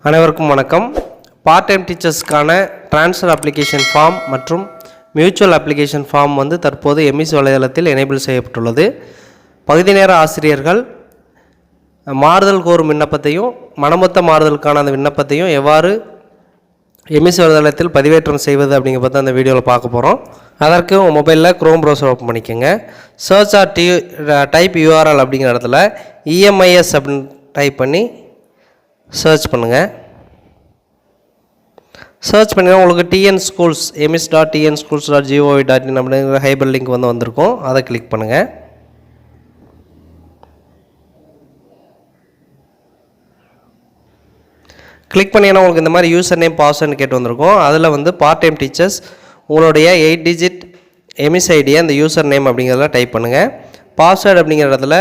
அனைவருக்கும் வணக்கம். Part time டீச்சர்ஸ்க்கான ட்ரான்ஸ்ஃபர் அப்ளிகேஷன் ஃபார்ம் மற்றும் மியூச்சுவல் அப்ளிகேஷன் ஃபார்ம் தற்போது எம்இசி வலைதளத்தில் எனேபிள் செய்யப்பட்டுள்ளது. பகுதி நேர ஆசிரியர்கள் மாறுதல் கோரும் விண்ணப்பத்தையும் மனமொத்த மாறுதலுக்கான அந்த விண்ணப்பத்தையும் எவ்வாறு எம்இசி வலைதளத்தில் பதிவேற்றம் செய்வது அப்படிங்கிற பற்றி அந்த வீடியோவில் பார்க்க போகிறோம். அதற்கு உங்கள் மொபைலில் க்ரோம் ப்ரௌசர் ஓப்பன் பண்ணிக்கோங்க. சர்ச் ஆர் டைப் யூஆர்எல் அப்படிங்கிற இடத்துல இஎம்ஐஎஸ் அப்படின்னு டைப் பண்ணி சர்ச் பண்ணுங்கள். சர்ச் பண்ணிங்கன்னா உங்களுக்கு டிஎன் ஸ்கூல்ஸ் emis.tnschools.gov.in அப்படிங்கிற ஹைபர் லிங்க் வந்திருக்கும். அதை கிளிக் பண்ணுங்கள். கிளிக் பண்ணிங்கன்னா உங்களுக்கு இந்த மாதிரி யூசர் நேம் பாஸ்வேர்டு கேட்டு வந்திருக்கும். அதில் பார்ட் டைம் டீச்சர்ஸ் உங்களுடைய 8 டிஜிட் எம்இசி ஐடியை அந்த யூசர் நேம் அப்படிங்கிறத டைப் பண்ணுங்கள். பாஸ்வேர்டு அப்படிங்கிற இடத்துல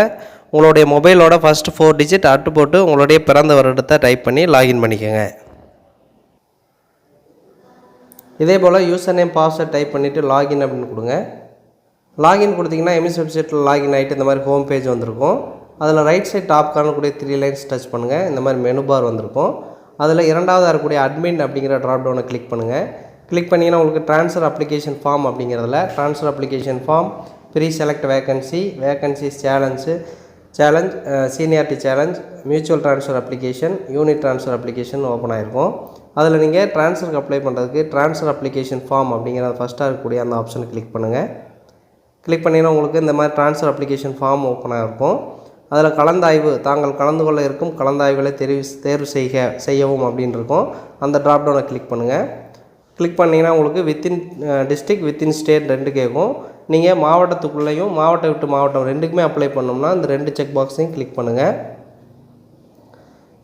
உங்களுடைய மொபைலோட ஃபஸ்ட்டு 4 டிஜிட் அட்டு போட்டு உங்களுடைய பிறந்த வருடத்தை டைப் பண்ணி லாகின் பண்ணிக்கோங்க. இதே போல் யூசர் நேம் பாஸ்வேர்ட் டைப் பண்ணிவிட்டு லாகின் அப்படின்னு கொடுங்க. லாகின் கொடுத்தீங்கன்னா எம்இசி வெப்சைட்டில் லாகின் ஆகிட்டு இந்த மாதிரி ஹோம் பேஜ் வந்திருக்கும். அதில் ரைட் சைட் டாப் காணக்கூடிய 3 லைன்ஸ் டச் பண்ணுங்கள். இந்த மாதிரி மெனு பார் வந்திருக்கும். அதில் இரண்டாவது இருக்கக்கூடிய அட்மின் அப்படிங்கிற ட்ராப் டவுனை கிளிக் பண்ணுங்கள். கிளிக் பண்ணிங்கன்னா உங்களுக்கு ட்ரான்ஸ்ஃபர் அப்ளிகேஷன் ஃபார்ம் அப்படிங்கிறதுல transfer application form, pre select vacancies challenge, seniority challenge, mutual transfer application, unit transfer application open ஆகிருக்கும். அதில் நீங்கள் ட்ரான்ஸ்ஃபருக்கு அப்ளை பண்ணுறதுக்கு ட்ரான்ஸ்ஃபர் அப்ளிகேஷன் ஃபார்ம் அப்படிங்கிற ஃபஸ்ட்டாக இருக்கக்கூடிய அந்த ஆப்ஷனை கிளிக் பண்ணுங்கள். கிளிக் பண்ணிங்கன்னா உங்களுக்கு இந்த மாதிரி ட்ரான்ஸ்ஃபர் அப்ளிகேஷன் ஃபார்ம் ஓப்பன் ஆகிருக்கும். அதில் கலந்தாய்வு, தாங்கள் கலந்து கொள்ள இருக்கும் கலந்தாய்வுகளை தேர்வு செய்யவும் அப்படின்னு இருக்கும். அந்த ட்ராப் டவுனை கிளிக் பண்ணுங்கள். கிளிக் பண்ணிங்கன்னா உங்களுக்கு வித்தின் டிஸ்ட்ரிக்ட் வித்தின் ஸ்டேட் 2 கேட்கும். நீங்கள் மாவட்டத்துக்குள்ளேயும் மாவட்டம் விட்டு மாவட்டம் 2க்குமே அப்ளை பண்ணோம்னா இந்த 2 செக் பாக்ஸையும் கிளிக் பண்ணுங்கள்.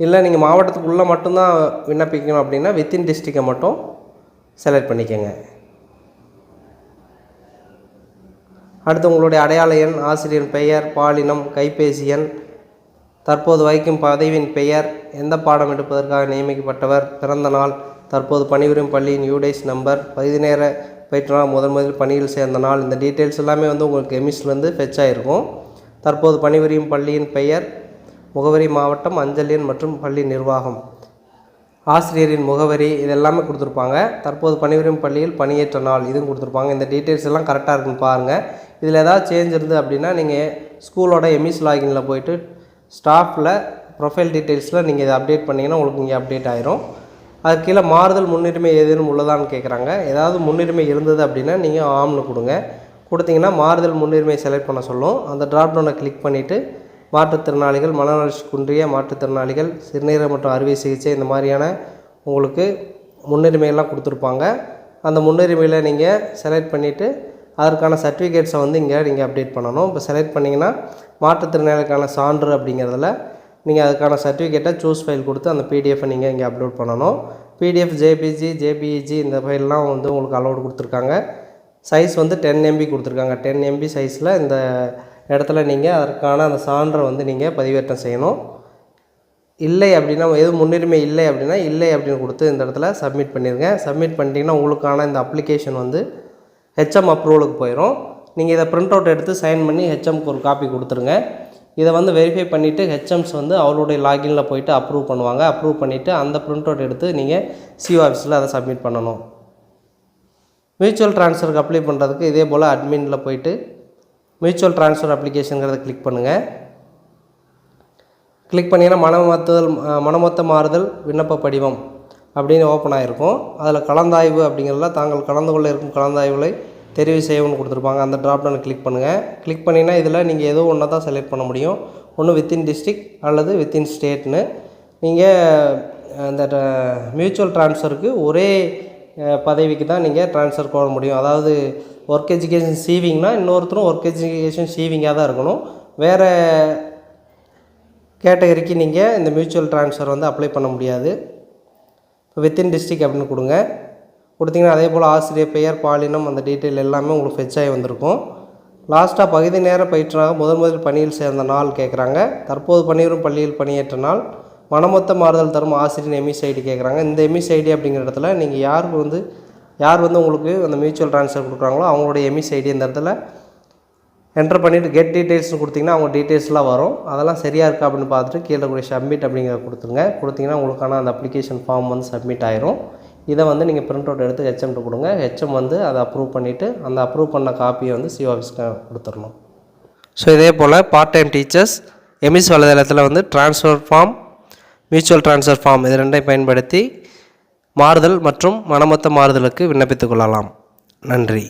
இல்லை நீங்கள் மாவட்டத்துக்குள்ளே மட்டும்தான் விண்ணப்பிக்கணும் அப்படின்னா வித்தின் டிஸ்ட்ரிக்டை மட்டும் செலக்ட் பண்ணிக்கோங்க. அடுத்து உங்களுடைய அடையாள எண், ஆசிரியர் பெயர், பாலினம், கைபேசி எண், தற்போது வகிக்கும் பதவியின் பெயர், எந்த பாடம் எடுப்பதற்காக நியமிக்கப்பட்டவர், பிறந்த நாள், தற்போது பணிபுரியும் பள்ளியின் யூடைஸ் நம்பர், பகுதி நேர பயிற்றுனர் முதலில் பணியில் சேர்ந்த நாள், இந்த டீட்டெயில்ஸ் எல்லாமே உங்களுக்கு எம்இஸ்லேருந்து ஃபெச் ஆகிருக்கும். தற்போது பணிபுரியும் பள்ளியின் பெயர், முகவரி, மாவட்டம், அஞ்சல் எண் மற்றும் பள்ளி நிர்வாகம், ஆசிரியரின் முகவரி இதெல்லாமே கொடுத்துருப்பாங்க. தற்போது பணிபுரியும் பள்ளியில் பணியேற்ற நாள் இதுவும் கொடுத்துருப்பாங்க. இந்த டீட்டெயில்ஸ் எல்லாம் கரெக்டாக இருக்குன்னு பாருங்கள். இதில் ஏதாவது சேஞ்ச் இருந்து அப்படின்னா நீங்கள் ஸ்கூலோட எம்இஸ் லாகினில் போய்ட்டு ஸ்டாஃபில் ப்ரொஃபைல் டீட்டெயில்ஸில் நீங்கள் இதை அப்டேட் பண்ணிங்கன்னா உங்களுக்கு இங்கே அப்டேட் ஆயிரும். அதுக்கு கீழே மாறுதல் முன்னுரிமை ஏதேனும் உள்ளதான்னு கேட்குறாங்க. ஏதாவது முன்னுரிமை இருந்தது அப்படின்னா நீங்கள் ஆம்னு கொடுங்க. கொடுத்தீங்கன்னா மாறுதல் முன்னுரிமை செலக்ட் பண்ண சொல்லும். அந்த ட்ராப் டவுனை கிளிக் பண்ணிவிட்டு மாற்றுத்திறனாளிகள், மனவளர்ச்சி குன்றிய மாற்றுத்திறனாளிகள், சிறுநீரக மற்றும் அறுவை சிகிச்சை இந்த மாதிரியான உங்களுக்கு முன்னுரிமையெல்லாம் கொடுத்துருப்பாங்க. அந்த முன்னுரிமையில் நீங்கள் செலக்ட் பண்ணிவிட்டு அதற்கான சர்டிஃபிகேட்ஸை இங்கே நீங்கள் அப்டேட் பண்ணணும். இப்போ செலக்ட் பண்ணிங்கன்னா மாற்றுத்திறனாளிகளுக்கான சான்று அப்படிங்கிறதுல நீங்கள் அதுக்கான சர்டிஃபிகேட்டை சூஸ் ஃபைல் கொடுத்து அந்த பிடிஎஃப்பை நீங்கள் இங்கே அப்லோட் பண்ணணும். பிடிஎஃப், ஜேபிஜி இந்த ஃபைல்லாம் உங்களுக்கு அலோடு கொடுத்துருக்காங்க. சைஸ் 10 MB கொடுத்துருக்காங்க. 10 MB சைஸில் இந்த இடத்துல நீங்கள் அதற்கான அந்த சான்றை நீங்கள் பதிவேற்றம் செய்யணும். இல்லை அப்படின்னா எதுவும் முன்னுரிமை இல்லை அப்படின்னா இல்லை அப்படின்னு கொடுத்து இந்த இடத்துல சப்மிட் பண்ணிடுங்க. சப்மிட் பண்ணிட்டீங்கன்னா உங்களுக்கான இந்த அப்ளிகேஷன் ஹெச்எம் அப்ரூவலுக்கு போயிடும். நீங்கள் இதை பிரிண்ட் அவுட் எடுத்து சைன் பண்ணி ஹெச்எம்க்கு ஒரு காப்பி கொடுத்துருங்க. இதை வெரிஃபை பண்ணிவிட்டு ஹெச்எம்ஸ் அவருடைய லாகினில் போய்ட்டு அப்ரூவ் பண்ணுவாங்க. அப்ரூவ் பண்ணிவிட்டு அந்த பிரிண்ட் அவுட் எடுத்து நீங்கள் சிஓ ஆஃபீஸில் அதை சப்மிட் பண்ணணும். மியூச்சுவல் ட்ரான்ஸ்ஃபருக்கு அப்ளை பண்ணுறதுக்கு இதே போல் அட்மினில் போய்ட்டு மியூச்சுவல் ட்ரான்ஸ்ஃபர் அப்ளிகேஷனுங்கிறத கிளிக் பண்ணுங்கள். கிளிக் பண்ணிங்கன்னா மனமொத்த மாறுதல் விண்ணப்ப படிவம் அப்படின்னு ஓப்பன் ஆகிருக்கும். அதில் கலந்தாய்வு அப்படிங்கிறதுல தாங்கள் கலந்து கொள்ள இருக்கும் கலந்தாய்வுகளை தெரிவு செய்யணும்னு கொடுத்துருப்பாங்க. அந்த ட்ராப் டவுனை கிளிக் பண்ணுங்கள். கிளிக் பண்ணிங்கன்னா இதில் நீங்கள் ஏதோ ஒன்று தான் செலக்ட் பண்ண முடியும். ஒன்று வித்தின் டிஸ்ட்ரிக்ட் அல்லது வித்தின் ஸ்டேட்னு. நீங்கள் இந்த மியூச்சுவல் ட்ரான்ஸ்ஃபருக்கு ஒரே பதவிக்கு தான் நீங்கள் ட்ரான்ஸ்ஃபர் போட முடியும். அதாவது ஒர்க் எஜுகேஷன் சீவிங்னா இன்னொருத்தரும் ஒர்க் எஜுகேஷன் சீவிங்காக தான் இருக்கணும். வேறு கேட்டகரிக்கு நீங்கள் இந்த மியூச்சுவல் ட்ரான்ஸ்ஃபர் அப்ளை பண்ண முடியாது. இப்போ வித்தின் டிஸ்ட்ரிக்ட் அப்படின்னு கொடுங்க. கொடுத்தீங்கன்னா அதே போல் ஆசிரியர் பெயர், பாலினம் அந்த டீட்டெயில் எல்லாமே உங்களுக்கு ஃபெச் ஆகி வந்திருக்கும். லாஸ்ட்டாக பகுதி நேர பயிற்றுனராக முதல் பணியில் சேர்ந்த நாள் கேட்குறாங்க. தற்போது பணிபுரியும் பள்ளியில் பணியேற்ற நாள், மனமொத்த மாறுதல் தரும் ஆசிரியர் எம்இசி ஐடி கேட்குறாங்க. இந்த எம்இசி ஐடி அப்படிங்கிற இடத்துல நீங்கள் யார் உங்களுக்கு அந்த மியூச்சுவல் ட்ரான்ஸ்ஃபர் கொடுக்குறாங்களோ அவங்களுடைய எம்இசி ஐடி இந்த இடத்துல என்டர் பண்ணிவிட்டு கெட் டீட்டெயில்ஸ்னு கொடுத்திங்கன்னா அவங்க டீட்டெயில்ஸ்லாம் வரும். அதெல்லாம் சரியாக இருக்கா அப்படின்னு பார்த்துட்டு கீழே கூடிய சப்மிட் அப்படிங்கிறத கொடுத்துருங்க. கொடுத்திங்கன்னா உங்களுக்கான அந்த அப்ளிகேஷன் ஃபார்ம் வந்து சப்மிட் ஆயிரும். இதை வந்து நீங்கள் பிரிண்ட் அவுட் எடுத்து ஹெச்எம்கிட்ட கொடுங்க. ஹெச்எம் வந்து அதை அப்ரூவ் பண்ணிவிட்டு அந்த அப்ரூவ் பண்ண காப்பியை வந்து சிஓ ஆஃபீஸ்க்கு கொடுத்துடணும். ஸோ இதே போல் பார்ட் டைம் டீச்சர்ஸ் எம்இஸ் வலைதளத்தில் வந்து transfer form, mutual transfer form இது ரெண்டையும் பயன்படுத்தி மாறுதல் மற்றும் மனமொத்த மாறுதலுக்கு விண்ணப்பித்துக் கொள்ளலாம். நன்றி.